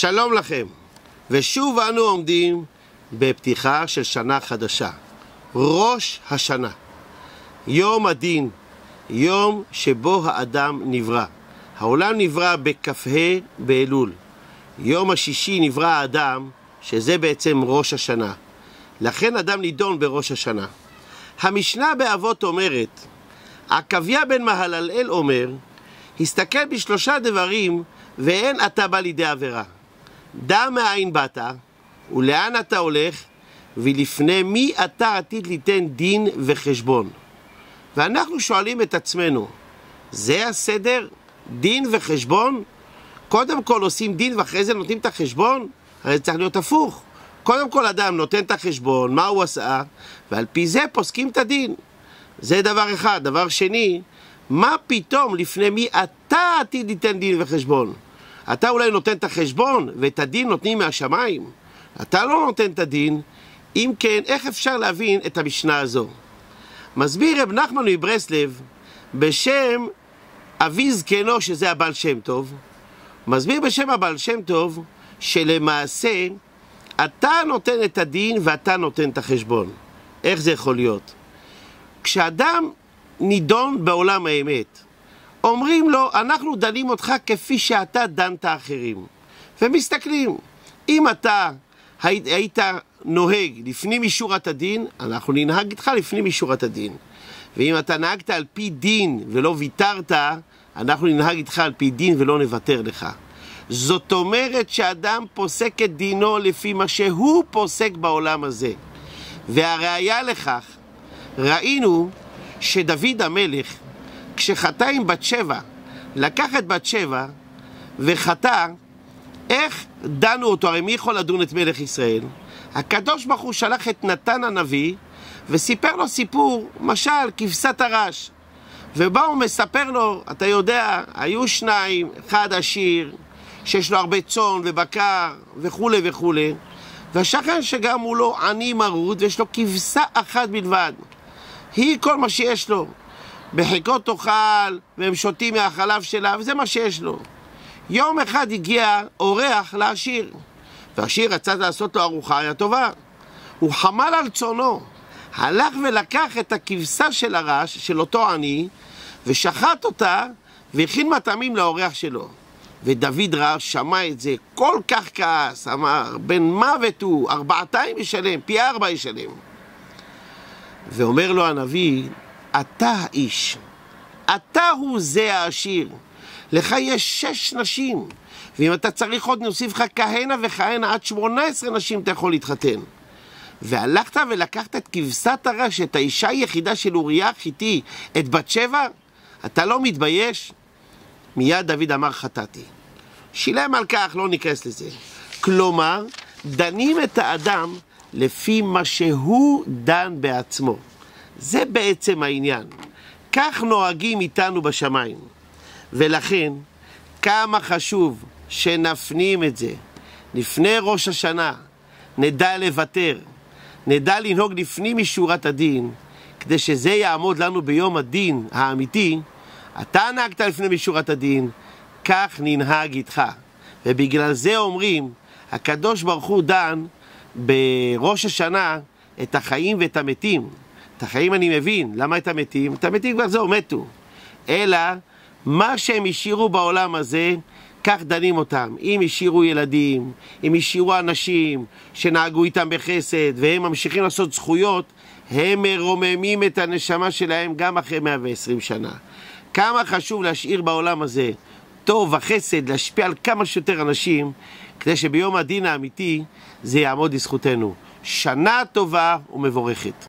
שלום לכם, ושוב אנו עומדים בפתיחה של שנה חדשה, ראש השנה, יום הדין, יום שבו האדם נברא. העולם נברא בכ"ה באלול, יום השישי נברא האדם, שזה בעצם ראש השנה. לכן אדם נידון בראש השנה. המשנה באבות אומרת, עקביה בן מהללאל אומר, הסתכל בשלושה דברים ואין אתה בא לידי עבירה. דע מאין באת ולאן אתה הולך ולפני מי אתה עתיד ליתן דין וחשבון. ואנחנו שואלים את עצמנו, זה הסדר? דין וחשבון? קודם כל עושים דין ואחרי זה נותנים את החשבון? הרי זה צריך להיות הפוך. קודם כל אדם נותן את החשבון, מה הוא עשה, ועל פי זה פוסקים את הדין. זה דבר אחד. דבר שני, מה פתאום לפני מי אתה עתיד ליתן דין וחשבון? אתה אולי נותן את החשבון ואת הדין נותנים מהשמיים. אתה לא נותן את הדין. אם כן, איך אפשר להבין את המשנה הזו? מסביר רב נחמן מברסלב בשם אבי זקנו, שזה הבעל שם טוב. מסביר בשם הבעל שם טוב שלמעשה אתה נותן את הדין ואתה נותן את החשבון. איך זה יכול להיות? כשאדם נידון בעולם האמת, אומרים לו, אנחנו דנים אותך כפי שאתה דנת אחרים. ומסתכלים, אם אתה היית נוהג לפנים משורת הדין, אנחנו ננהג איתך לפנים משורת הדין. ואם אתה נהגת על פי דין ולא ויתרת, אנחנו ננהג איתך על פי דין ולא נוותר לך. זאת אומרת שאדם פוסק את דינו לפי מה שהוא פוסק בעולם הזה. והראיה לכך, ראינו שדוד המלך, כשחטא עם בת שבע, לקח את בת שבע וחטא, איך דנו אותו? הרי מי יכול לדון את מלך ישראל? הקדוש ברוך הוא שלח את נתן הנביא וסיפר לו סיפור, משל כבשת הרש. ובא הוא מספר לו, אתה יודע, היו שניים, אחד עשיר שיש לו הרבה צאן ובקר וכו' וכו', והשכן שגם הוא לא עני מרוד ויש לו כבשה אחת בלבד, היא כל מה שיש לו, בחיקו תאכל והם שותים מהחלב שלה וזה מה שיש לו. יום אחד הגיע אורח לעשיר, והעשיר רצה לעשות לו ארוחה טובה. הוא חמל על צונו, הלך ולקח את הכבשה של הרש, של אותו עני, ושחט אותה והכין מטעמים לאורח שלו. ודוד שמע את זה, כל כך כעס, אמר, בן מוות הוא, 4 ישלם, פי 4 ישלם. ואומר לו הנביא, אתה האיש, אתה הוא זה העשיר, לך יש 6 נשים, ואם אתה צריך עוד נוסיף לך כהנה וכהנה, עד 18 נשים אתה יכול להתחתן. והלכת ולקחת את כבשת הרש, את האישה היחידה של אוריה החיתי, את בת שבע, אתה לא מתבייש? מיד דוד אמר חטאתי. שילם על כך, לא ניכנס לזה. כלומר, דנים את האדם לפי מה שהוא דן בעצמו. זה בעצם העניין. כך נוהגים איתנו בשמיים. ולכן, כמה חשוב שנפנים את זה. לפני ראש השנה, נדע לוותר. נדע לנהוג לפנים משורת הדין, כדי שזה יעמוד לנו ביום הדין האמיתי. אתה נהגת לפני משורת הדין, כך ננהג איתך. ובגלל זה אומרים, הקדוש ברוך הוא דן בראש השנה את החיים ואת המתים. את החיים אני מבין, למה את המתים? את המתים כבר זהו, מתו. אלא מה שהם השאירו בעולם הזה, כך דנים אותם. אם השאירו ילדים, אם השאירו אנשים שנהגו איתם בחסד, והם ממשיכים לעשות זכויות, הם מרוממים את הנשמה שלהם גם אחרי 120 שנה. כמה חשוב להשאיר בעולם הזה טוב וחסד, להשפיע על כמה שיותר אנשים, כדי שביום הדין האמיתי זה יעמוד לזכותנו. שנה טובה ומבורכת.